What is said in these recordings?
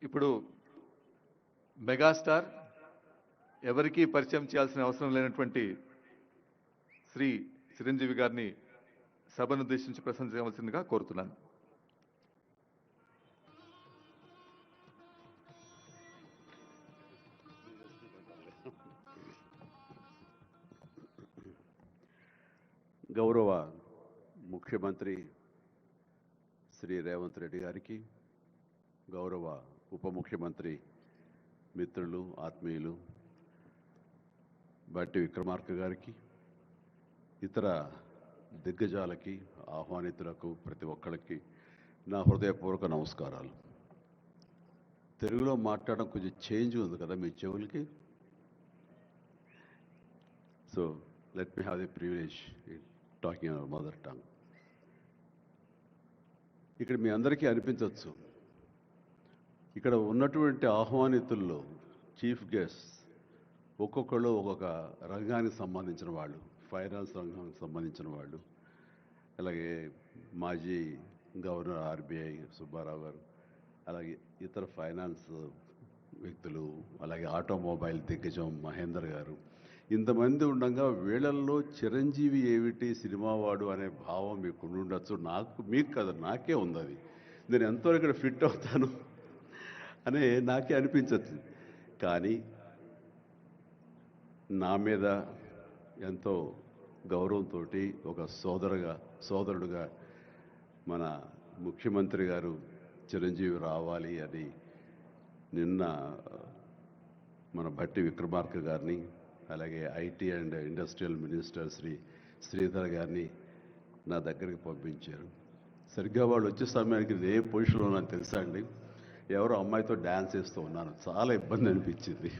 ఇప్పుడు మెగాస్టార్ ఎవరికీ పరిచయం చేయాల్సిన అవసరం లేనటువంటి శ్రీ చిరంజీవి గారిని సభను ఉద్దేశించి ప్రశంసించవలసిందిగా కోరుతున్నాను. గౌరవ ముఖ్యమంత్రి శ్రీ రేవంత్ రెడ్డి గారికి, గౌరవ ఉప ముఖ్యమంత్రి మిత్రులు ఆత్మీయులు బట్టి విక్రమార్క గారికి, ఇతర దిగ్గజాలకి, ఆహ్వానితులకు ప్రతి ఒక్కరికి నా హృదయపూర్వక నమస్కారాలు. తెలుగులో మాట్లాడడం కొంచెం చేంజ్ ఉంది కదా మీ చెవులకి. So let me have the privilege talking our mother tongue. ఇక్కడ మీ అందరికీ అనిపించవచ్చు, ఇక్కడ ఉన్నటువంటి ఆహ్వానితుల్లో చీఫ్ గెస్ట్ ఒక్కొక్కళ్ళు ఒక్కొక్క రంగానికి సంబంధించిన వాళ్ళు, ఫైనాన్స్ రంగానికి సంబంధించిన వాళ్ళు, అలాగే మాజీ గవర్నర్ ఆర్బీఐ సుబ్బారావు గారు, అలాగే ఇతర ఫైనాన్స్ వ్యక్తులు, అలాగే ఆటోమొబైల్ దిగ్గజం మహేందర్ గారు, ఇంతమంది ఉండగా వీళ్ళల్లో చిరంజీవి ఏమిటి సినిమా వాడు అనే భావం మీకు ఉండొచ్చు. మీకు కదా, నాకే ఉంది అది. నేను ఎంతో ఇక్కడ ఫిట్ అవుతాను అని నాకే అనిపించచ్చు. కానీ నా మీద ఎంతో గౌరవంతో ఒక సోదరుడుగా మన ముఖ్యమంత్రి గారు చిరంజీవి రావాలి అని నిన్న మన బట్టి విక్రమార్క గారిని, అలాగే IT and industrial minister Shri Sridhar గారిని నా దగ్గరికి పంపించారు. సరిగ్గా వాళ్ళు వచ్చే సమయానికి ఏ పొజిషన్లో నాకు తెలుసా అండి, ఎవరో అమ్మాయితో డ్యాన్స్ చేస్తూ ఉన్నాను. చాలా ఇబ్బంది అనిపించింది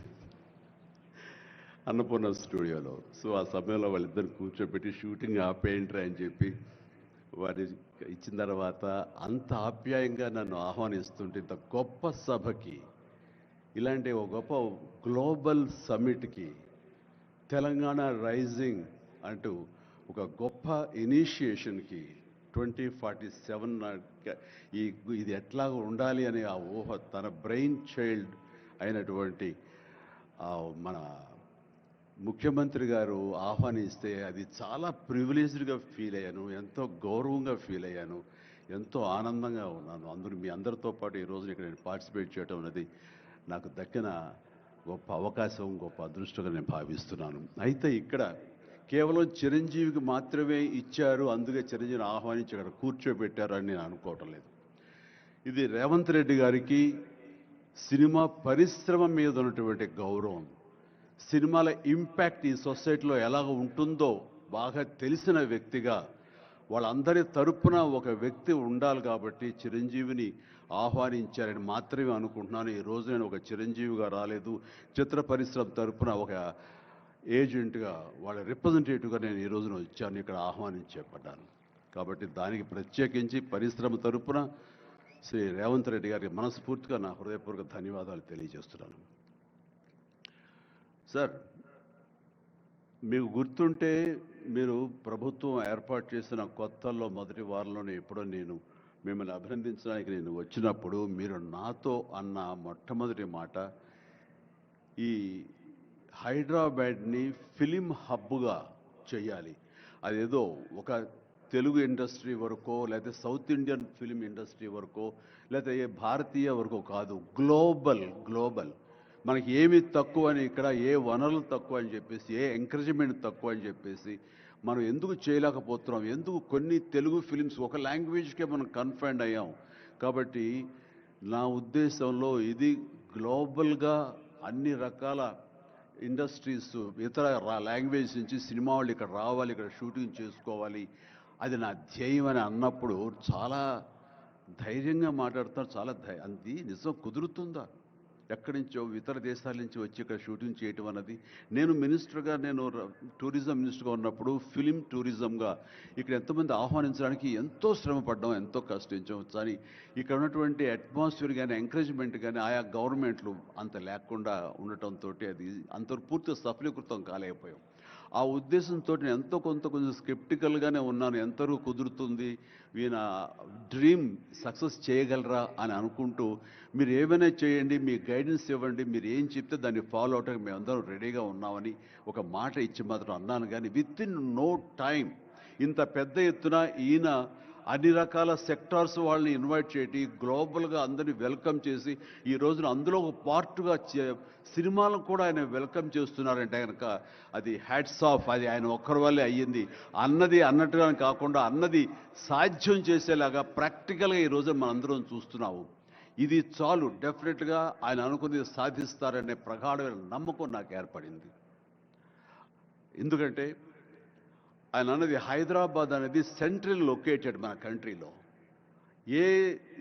అన్నపూర్ణ స్టూడియోలో. సో ఆ సమయంలో వాళ్ళిద్దరు కూర్చోబెట్టి షూటింగ్ ఆపేయంట్రా అని చెప్పి వారి ఇచ్చిన తర్వాత అంత ఆప్యాయంగా నన్ను ఆహ్వానిస్తుంటే, ఇంత గొప్ప సభకి, ఇలాంటి ఒక గొప్ప గ్లోబల్ సమ్మిట్కి, తెలంగాణ రైజింగ్ అంటూ ఒక గొప్ప ఇనిషియేషన్కి 2047 ఇది ఎట్లా ఉండాలి అనే ఆ ఊహ తన బ్రెయిన్ చైల్డ్ అయినటువంటి మన ముఖ్యమంత్రి గారు ఆహ్వానిస్తే అది చాలా ప్రివిలేజ్డ్గా ఫీల్ అయ్యాను, ఎంతో గౌరవంగా ఫీల్ అయ్యాను, ఎంతో ఆనందంగా ఉన్నాను. మీ అందరితో పాటు ఈరోజు ఇక్కడ నేను పార్టిసిపేట్ చేయడం అనేది నాకు దక్కిన గొప్ప అవకాశం, గొప్ప అదృష్టంగా నేను భావిస్తున్నాను. అయితే ఇక్కడ కేవలం చిరంజీవికి మాత్రమే ఇచ్చారు, అందుకే చిరంజీవిని ఆహ్వానించి అక్కడ కూర్చోబెట్టారు అని నేను అనుకోవటం లేదు. ఇది రేవంత్ రెడ్డి గారికి సినిమా పరిశ్రమ మీద ఉన్నటువంటి గౌరవం, సినిమాల ఇంపాక్ట్ ఈ సొసైటీలో ఎలాగ ఉంటుందో బాగా తెలిసిన వ్యక్తిగా వాళ్ళందరి తరపున ఒక వ్యక్తి ఉండాలి కాబట్టి చిరంజీవిని ఆహ్వానించారని మాత్రమే అనుకుంటున్నాను. ఈరోజు నేను ఒక చిరంజీవిగా రాలేదు, చిత్ర పరిశ్రమ తరపున ఒక ఏజెంట్గా, వాళ్ళ రిప్రజెంటేటివ్గా నేను ఈ రోజున వచ్చాను, ఇక్కడ ఆహ్వానించబడ్డాను. కాబట్టి దానికి ప్రత్యేకించి పరిశ్రమ తరపున శ్రీ రేవంత్ రెడ్డి గారికి మనస్ఫూర్తిగా నా హృదయపూర్వక ధన్యవాదాలు తెలియజేస్తున్నాను. సార్, మీకు గుర్తుంటే మీరు ప్రభుత్వం ఏర్పాటు చేసిన కొత్తల్లో మొదటి వారంలోనే ఎప్పుడో నేను మిమ్మల్ని అభినందించడానికి నేను వచ్చినప్పుడు మీరు నాతో అన్న మొట్టమొదటి మాట, ఈ హైదరాబాద్ని ఫిలిం హబ్గా చేయాలి, అదేదో ఒక తెలుగు ఇండస్ట్రీ వరకో, లేకపోతే సౌత్ ఇండియన్ ఫిలిం ఇండస్ట్రీ వరకో, లేకపోతే ఏ భారతీయ వరకో కాదు, గ్లోబల్ మనకి ఏమి తక్కువ అని, ఇక్కడ ఏ వనరులు తక్కువ అని చెప్పేసి, ఏ ఎంకరేజ్మెంట్ తక్కువ అని చెప్పేసి మనం ఎందుకు చేయలేకపోతున్నాం, ఎందుకు కొన్ని తెలుగు ఫిలిమ్స్ ఒక లాంగ్వేజ్కే మనం కన్ఫైన్డ్ అయ్యాం. కాబట్టి నా ఉద్దేశంలో ఇది గ్లోబల్గా అన్ని రకాల ఇండస్ట్రీస్, ఇతర లాంగ్వేజ్ నుంచి సినిమా వాళ్ళు ఇక్కడ రావాలి, ఇక్కడ షూటింగ్ చేసుకోవాలి, అది నా ధ్యేయం అని అన్నప్పుడు చాలా ధైర్యంగా మాట్లాడుతున్నారు. అది నిజం కుదురుతుందా? ఎక్కడి నుంచో ఇతర దేశాల నుంచి వచ్చి ఇక్కడ షూటింగ్ చేయటం అన్నది, నేను టూరిజం మినిస్టర్గా ఉన్నప్పుడు ఫిలిం టూరిజంగా ఇక్కడ ఎంతమంది ఆహ్వానించడానికి ఎంతో శ్రమ పడ్డాం, ఎంతో కష్టించాం. కానీ ఇక్కడ ఉన్నటువంటి అట్మాస్ఫియర్ కానీ ఎంకరేజ్మెంట్ కానీ ఆయా గవర్నమెంట్లు అంత లేకుండా ఉండటంతో అది అంత పూర్తిగా సఫలీకృతం కాలేకపోయాం. ఆ ఉద్దేశంతో నేను ఎంతో కొంచెం స్కెప్టికల్గానే ఉన్నాను. ఎంతవరకు కుదురుతుంది, ఈయన డ్రీమ్ సక్సెస్ చేయగలరా అని అనుకుంటూ, మీరు ఏమైనా చేయండి, మీ గైడెన్స్ ఇవ్వండి, మీరు ఏం చెప్తే దాన్ని ఫాలో అవడానికి మేమందరం రెడీగా ఉన్నామని ఒక మాట ఇచ్చి మాత్రం అన్నాను. కానీ విత్ ఇన్ నో టైం ఇంత పెద్ద ఎత్తున ఈయన అన్ని రకాల సెక్టార్స్ వాళ్ళని ఇన్వైట్ చేయటి, గ్లోబల్గా అందరినీ వెల్కమ్ చేసి ఈ రోజున అందులో ఒక పార్ట్గా సినిమాలను కూడా ఆయన వెల్కమ్ చేస్తున్నారంటే కనుక అది హ్యాట్స్ ఆఫ్. అది ఆయన ఒక్కరి వల్లే అయ్యింది. అన్నది అన్నట్టుగా కాకుండా అన్నది సాధ్యం చేసేలాగా ప్రాక్టికల్గా ఈ రోజున మనందరం చూస్తున్నాము. ఇది చాలు, డెఫినెట్గా ఆయన అనుకున్నది సాధిస్తారనే ప్రగాఢమైన నమ్మకం నాకు ఏర్పడింది. ఎందుకంటే ఆయన అన్నది హైదరాబాద్ అనేది సెంట్రల్ లొకేటెడ్ మన కంట్రీలో. ఏ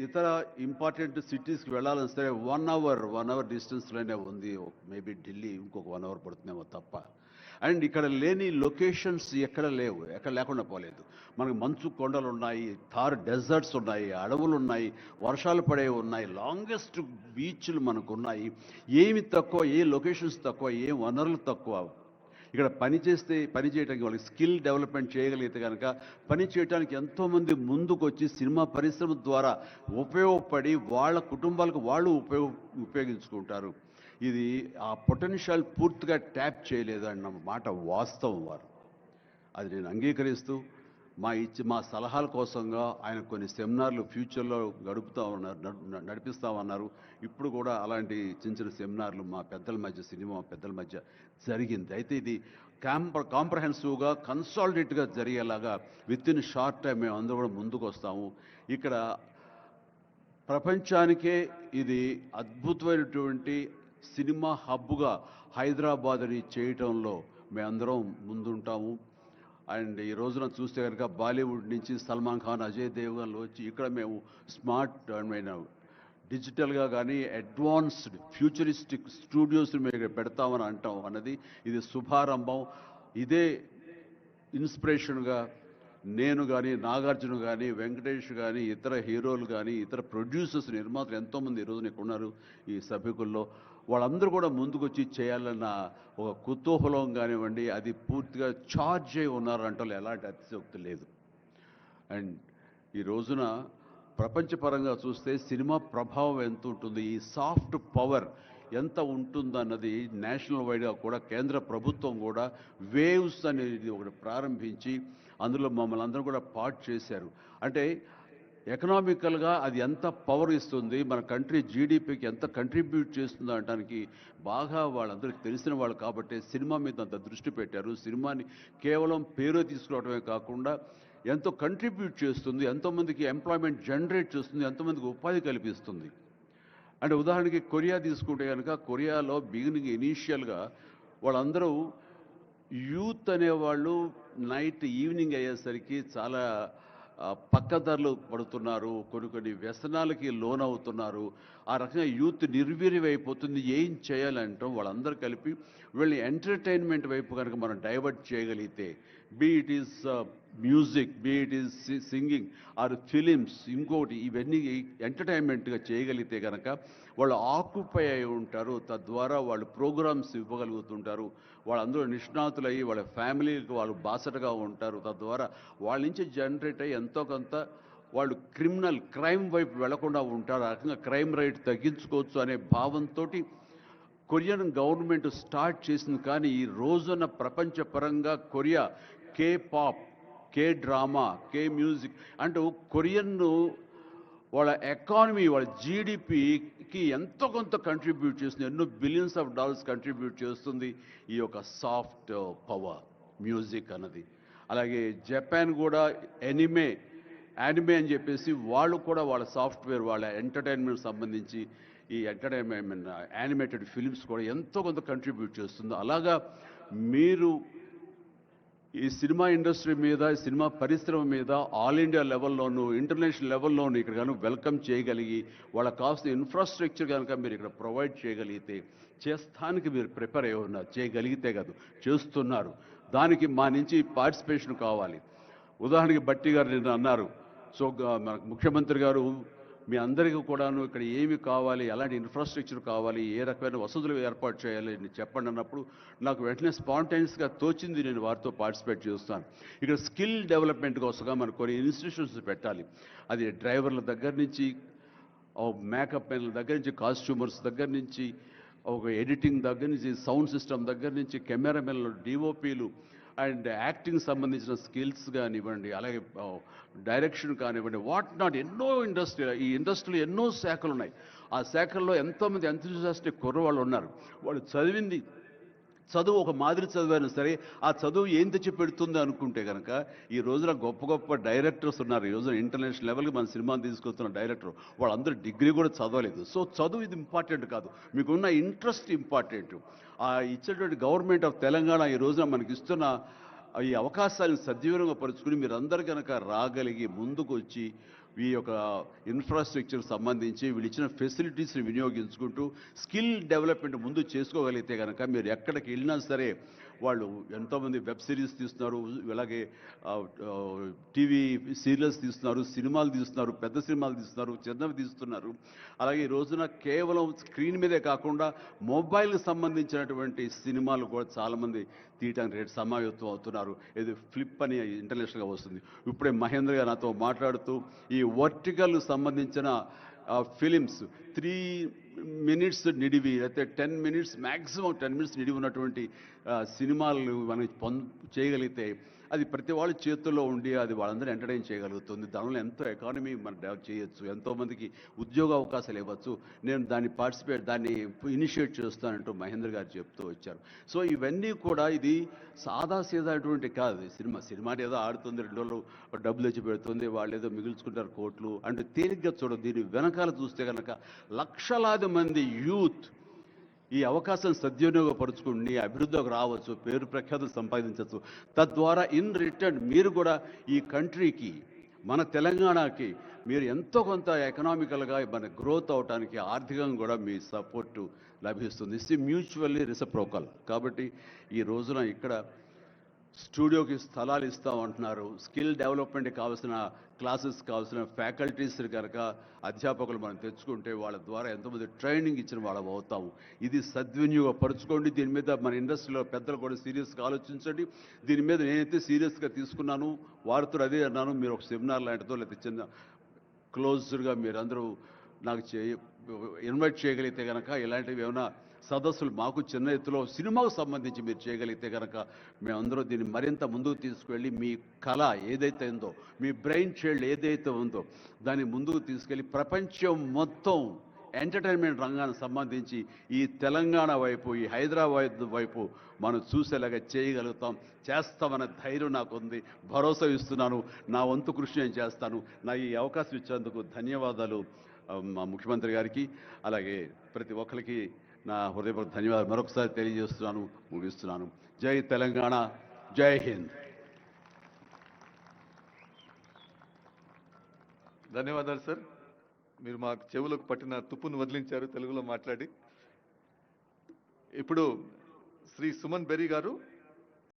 ఇతర ఇంపార్టెంట్ సిటీస్కి వెళ్ళాలని సరే 1 అవర్ డిస్టెన్స్లోనే ఉంది. మేబీ ఢిల్లీ ఇంకొక 1 అవర్ పడుతుందేమో తప్ప. అండ్ ఇక్కడ లేని లొకేషన్స్ ఎక్కడ లేవు, ఎక్కడ లేకుండా పోలేదు. మనకు మంచు కొండలు ఉన్నాయి, థార్ డెజర్ట్స్ ఉన్నాయి, అడవులు ఉన్నాయి, వర్షాలు పడేవి ఉన్నాయి, లాంగెస్ట్ బీచ్లు మనకు ఉన్నాయి. ఏమి తక్కువ, ఏ లొకేషన్స్ తక్కువ, ఏ వనరులు తక్కువ. ఇక్కడ పని చేయడానికి వాళ్ళకి స్కిల్ డెవలప్మెంట్ చేయగలిగితే కనుక పని చేయడానికి ఎంతోమంది ముందుకు వచ్చి సినిమా పరిశ్రమ ద్వారా ఉపయోగపడి వాళ్ళ కుటుంబాలకు వాళ్ళు ఉపయోగించుకుంటారు. ఇది ఆ పొటెన్షియల్ పూర్తిగా ట్యాప్ చేయలేదన్న మాట వాస్తవం. వారు అది నేను అంగీకరిస్తూ మా సలహాల కోసంగా ఆయన కొన్ని సెమినార్లు ఫ్యూచర్లో నడిపిస్తామన్నారు. ఇప్పుడు కూడా అలాంటి చిన్న సెమినార్లు మా పెద్దల మధ్య, సినిమా పెద్దల మధ్య జరిగింది. అయితే ఇది కాంప్రహెన్సివ్గా కన్సాలిడేట్గా జరిగేలాగా విత్ ఇన్ షార్ట్ టైం మేము అందరూ కూడా ముందుకు వస్తాము. ఇక్కడ ప్రపంచానికే ఇది అద్భుతమైనటువంటి సినిమా హబ్గా హైదరాబాద్ని చేయటంలో మేమందరం ముందుంటాము. అండ్ ఈ రోజున చూస్తే కనుక బాలీవుడ్ నుంచి సల్మాన్ ఖాన్, అజయ్ దేవ్గన్లు వచ్చి ఇక్కడ మేము స్మార్ట్ డిజిటల్గా కానీ అడ్వాన్స్డ్ ఫ్యూచరిస్టిక్ స్టూడియోస్ని మేము ఇక్కడ పెడతామని అంటాం అన్నది ఇది శుభారంభం. ఇదే ఇన్స్పిరేషన్గా నేను కానీ, నాగార్జున కానీ, వెంకటేష్ కానీ, ఇతర హీరోలు కానీ, ఇతర ప్రొడ్యూసర్స్, నిర్మాతలు ఎంతోమంది ఈ రోజున ఇక్కడ ఉన్నారు ఈ సభ్యుకుల్లో. వాళ్ళందరూ కూడా ముందుకు వచ్చి చేయాలన్న ఒక కుతూహలం కానివ్వండి, అది పూర్తిగా ఛార్జ్ అయి ఉన్నారంటే ఎలాంటి అతిశయోక్తి లేదు. అండ్ ఈ రోజున ప్రపంచపరంగా చూస్తే సినిమా ప్రభావం ఎంత ఉంటుంది, ఈ సాఫ్ట్ పవర్ ఎంత ఉంటుందన్నది నేషనల్ వైడ్గా కూడా కేంద్ర ప్రభుత్వం కూడా వేవ్స్ అనేది ఒకటి ప్రారంభించి అందులో మమ్మల్ని అందరూ కూడా పార్ట్ చేశారు. అంటే ఎకనామికల్గా అది ఎంత పవర్ ఇస్తుంది, మన కంట్రీ జీడిపికి ఎంత కంట్రిబ్యూట్ చేస్తుందో అనడానికి బాగా వాళ్ళందరికీ తెలిసిన వాళ్ళు కాబట్టి సినిమా మీద అంత దృష్టి పెట్టారు. సినిమాని కేవలం పేరు తీసుకురావడమే కాకుండా ఎంతో కంట్రిబ్యూట్ చేస్తుంది, ఎంతోమందికి ఎంప్లాయ్మెంట్ జనరేట్ చేస్తుంది, ఎంతోమందికి ఉపాధి కల్పిస్తుంది. అంటే ఉదాహరణకి కొరియా తీసుకుంటే కనుక కొరియాలో బిగినింగ్ ఇనీషియల్గా వాళ్ళందరూ యూత్ అనేవాళ్ళు నైట్ ఈవినింగ్ అయ్యేసరికి చాలా పక్కదారులు పడుతున్నారు, కొన్ని వ్యసనాలకి లోనవుతున్నారు. ఆ రకంగా యూత్ నిర్వీర్యమైపోతుంది. ఏం చేయాలంటాం వాళ్ళందరూ కలిపి వీళ్ళని ఎంటర్టైన్మెంట్ వైపు కనుక మనం డైవర్ట్ చేయగలిగితే, be it is music, be it is singing or films, ఇంకోటి ఇవన్నీ ఎంటర్టైన్మెంట్గా చేయగలిగితే కనుక వాళ్ళు ఆక్యుపై అయి ఉంటారు. తద్వారా వాళ్ళు ప్రోగ్రామ్స్ ఇవ్వగలుగుతుంటారు. వాళ్ళందరూ నిష్ణాతులయ్యి వాళ్ళ ఫ్యామిలీకి వాళ్ళు బాసటగా ఉంటారు. తద్వారా వాళ్ళ నుంచి జనరేట్ అయ్యి ఎంతో కొంత వాళ్ళు క్రైమ్ వైపు వెళ్లకుండా ఉంటారు. ఆ రకంగా క్రైమ్ రేట్ తగ్గించుకోవచ్చు అనే భావంతో కొరియన్ గవర్నమెంట్ స్టార్ట్ చేసింది. కానీ ఈ రోజున ప్రపంచపరంగా Korea K pop, K drama, K music అంటూ కొరియన్ వాళ్ళ ఎకానమీ, వాళ్ళ జీడిపికి ఎంతో కొంత కంట్రిబ్యూట్ చేస్తుంది. ఎన్నో బిలియన్స్ ఆఫ్ డాలర్స్ కంట్రిబ్యూట్ చేస్తుంది ఈ యొక్క సాఫ్ట్ పవర్ మ్యూజిక్ అన్నది. అలాగే జపాన్ కూడా యానిమే అని చెప్పేసి వాళ్ళు కూడా వాళ్ళ సాఫ్ట్వేర్, వాళ్ళ ఎంటర్టైన్మెంట్ సంబంధించి ఈ ఎంటర్టైన్మెంట్ యానిమేటెడ్ ఫిలిమ్స్ కూడా ఎంతో కొంత కంట్రిబ్యూట్ చేస్తుంది. అలాగా మీరు ఈ సినిమా ఇండస్ట్రీ మీద, సినిమా పరిశ్రమ మీద ఆల్ ఇండియా లెవెల్లోనూ ఇంటర్నేషనల్ లెవెల్లోనూ ఇక్కడ కనుక వెల్కమ్ చేయగలిగి వాళ్ళకి కావాల్సిన ఇన్ఫ్రాస్ట్రక్చర్ కనుక మీరు ఇక్కడ ప్రొవైడ్ చేయగలిగితే, చేస్తానికి మీరు ప్రిపేర్ అయి ఉన్నారు, చేయగలిగితే కాదు చేస్తున్నారు. దానికి మా నుంచి పార్టిసిపేషన్ కావాలి. ఉదాహరణకి బట్టి గారు నిన్న అన్నారు, సో మనకు ముఖ్యమంత్రి గారు మీ అందరికీ కూడాను ఇక్కడ ఏమి కావాలి, ఎలాంటి ఇన్ఫ్రాస్ట్రక్చర్ కావాలి, ఏ రకమైన వసతులు ఏర్పాటు చేయాలి అని చెప్పండి అన్నప్పుడు నాకు వెంటనే స్పాంటైనియస్గా తోచింది, నేను వారితో పార్టిసిపేట్ చేస్తాను. ఇక్కడ స్కిల్ డెవలప్మెంట్ కోసంగా మనం కొన్ని ఇన్స్టిట్యూషన్స్ పెట్టాలి. అది డ్రైవర్ల దగ్గర నుంచి, మేకప్ మెన్ల దగ్గర నుంచి, కాస్ట్యూమర్స్ దగ్గర నుంచి, ఒక ఎడిటింగ్ దగ్గర నుంచి, సౌండ్ సిస్టమ్ దగ్గర నుంచి, కెమెరామెన్లు, డిఓపీలు అండ్ యాక్టింగ్ సంబంధించిన స్కిల్స్ కానివ్వండి, అలాగే డైరెక్షన్ కానివ్వండి, వాట్ నాట్, ఎన్నో ఈ ఇండస్ట్రీలో ఎన్నో శాఖలు ఉన్నాయి. ఆ శాఖల్లో ఎంతోమంది ఎంతూజియాస్టిక్ కుర్రవాళ్ళు ఉన్నారు. వాళ్ళు చదువు ఒక మాదిరి చదివైనా సరే ఆ చదువు ఏం తెచ్చి పెడుతుంది అనుకుంటే కనుక ఈ రోజున గొప్ప గొప్ప డైరెక్టర్స్ ఉన్నారు. ఈ రోజున ఇంటర్నేషనల్ లెవెల్కి మన సినిమాని తీసుకొస్తున్న డైరెక్టర్ వాళ్ళందరూ డిగ్రీ కూడా చదవలేదు. సో చదువు ఇది ఇంపార్టెంట్ కాదు, మీకున్న ఇంట్రెస్ట్ ఇంపార్టెంట్. ఆ ఇచ్చేటువంటి గవర్నమెంట్ ఆఫ్ తెలంగాణ ఈ రోజున మనకి ఇస్తున్న ఈ అవకాశాలను సద్వినియోగం పరుచుకుని మీరందరూ కనుక రాగలిగి ముందుకు వచ్చి ఈ యొక్క ఇన్ఫ్రాస్ట్రక్చర్ సంబంధించి వీళ్ళు ఇచ్చిన ఫెసిలిటీస్ని వినియోగించుకుంటూ స్కిల్ డెవలప్మెంట్ ముందు చేసుకోగలిగితే కనుక మీరు ఎక్కడికి వెళ్ళినా సరే, వాళ్ళు ఎంతోమంది వెబ్ సిరీస్ తీస్తున్నారు, అలాగే టీవీ సీరియల్స్ తీస్తున్నారు, సినిమాలు తీస్తున్నారు, పెద్ద సినిమాలు తీస్తున్నారు, చిన్నవి తీస్తున్నారు. అలాగే ఈ రోజున కేవలం స్క్రీన్ మీదే కాకుండా మొబైల్కి సంబంధించినటువంటి సినిమాలు కూడా చాలామంది తీయటానికి సమాయత్తం అవుతున్నారు. ఇది ఫ్లిప్ అని ఇంటర్నేషనల్గా వస్తుంది. ఇప్పుడే మహేంద్ర గారు నాతో మాట్లాడుతూ ఈ వర్టికల్ సంబంధించిన ఫిలిమ్స్ 3 minutes నిడివి, అయితే 10 minutes మ్యాక్సిమం 10 minutes నిడివి ఉన్నటువంటి సినిమాలు మనం చేయగలిగితే అది ప్రతి వాళ్ళ చేతుల్లో ఉండి అది వాళ్ళందరూ ఎంటర్టైన్ చేయగలుగుతుంది. దానివల్ల ఎంతో ఎకానమీ మనం డెవలప్ చేయొచ్చు, ఎంతోమందికి ఉద్యోగ అవకాశాలు ఇవ్వచ్చు. నేను దాన్ని ఇనిషియేట్ చేస్తానంటూ మహేంద్ర గారు చెప్తూ వచ్చారు. సో ఇవన్నీ కూడా ఇది సాదాసీదాటువంటి కాదు. సినిమా ఏదో ఆడుతుంది, 2 రోజులు డబ్బులు తెచ్చి పెడుతుంది, వాళ్ళు ఏదో మిగుల్చుకుంటారు కోట్లు అంటే తేలిగ్గా చూడదు. దీని వెనకాల చూస్తే కనుక లక్షలాది మంది యూత్ ఈ అవకాశం సద్వినియోగపరుచుకుని అభివృద్ధిలోకి రావచ్చు, పేరు ప్రఖ్యాతులు సంపాదించవచ్చు. తద్వారా ఇన్ రిటర్న్ మీరు కూడా ఈ కంట్రీకి, మన తెలంగాణకి మీరు ఎంతో కొంత ఎకనామికల్గా మన గ్రోత్ అవడానికి ఆర్థికంగా కూడా మీ సపోర్టు లభిస్తుంది. It's mutually reciprocal. కాబట్టి ఈ రోజున ఇక్కడ స్టూడియోకి స్థలాలు ఇస్తామంటున్నారు. స్కిల్ డెవలప్మెంట్కి కావాల్సిన క్లాసెస్ కావాల్సిన ఫ్యాకల్టీస్ కనుక అధ్యాపకులు మనం తెచ్చుకుంటే వాళ్ళ ద్వారా ఎంతోమంది ట్రైనింగ్ ఇచ్చిన వాళ్ళం అవుతాము. ఇది సద్వినియోగపరచుకోండి. దీని మీద మన ఇండస్ట్రీలో పెద్దలు కూడా సీరియస్గా ఆలోచించండి. దీని మీద నేనైతే సీరియస్గా తీసుకున్నాను, వారితో అదే అన్నాను. మీరు ఒక సెమినార్ లాంటిదో లేకపోతే చిన్న క్లోజ్డ్గా మీరందరూ నాకు ఇన్వైట్ చేయగలిగితే కనుక ఇలాంటివి ఏమైనా సదస్సులు మాకు చిన్న ఎత్తులో సినిమాకు సంబంధించి మీరు చేయగలిగితే కనుక మేమందరూ దీన్ని మరింత ముందుకు తీసుకువెళ్ళి మీ కళ ఏదైతే ఉందో, మీ బ్రెయిన్ చైల్డ్ ఏదైతే ఉందో దాన్ని ముందుకు తీసుకెళ్ళి ప్రపంచం మొత్తం ఎంటర్టైన్మెంట్ రంగానికి సంబంధించి ఈ తెలంగాణ వైపు, ఈ హైదరాబాద్ వైపు మనం చూసేలాగా చేస్తామన్న ధైర్యం నాకు ఉంది, భరోసా ఇస్తున్నాను. నా వంతు కృషి నేను చేస్తాను. నా ఈ అవకాశం ఇచ్చేందుకు ధన్యవాదాలు మా ముఖ్యమంత్రి గారికి, అలాగే ప్రతి ఒక్కరికి నా హృదయపూర్వక ధన్యవాదాలు మరొకసారి తెలియజేస్తున్నాను, ముగిస్తున్నాను. జై తెలంగాణ, జై హింద్. ధన్యవాదాలు సార్. మీరు మాకు చెవులకు పట్టిన తుప్పును వదిలించారు తెలుగులో మాట్లాడి. ఇప్పుడు శ్రీ సుమన్ బెర్రీ గారు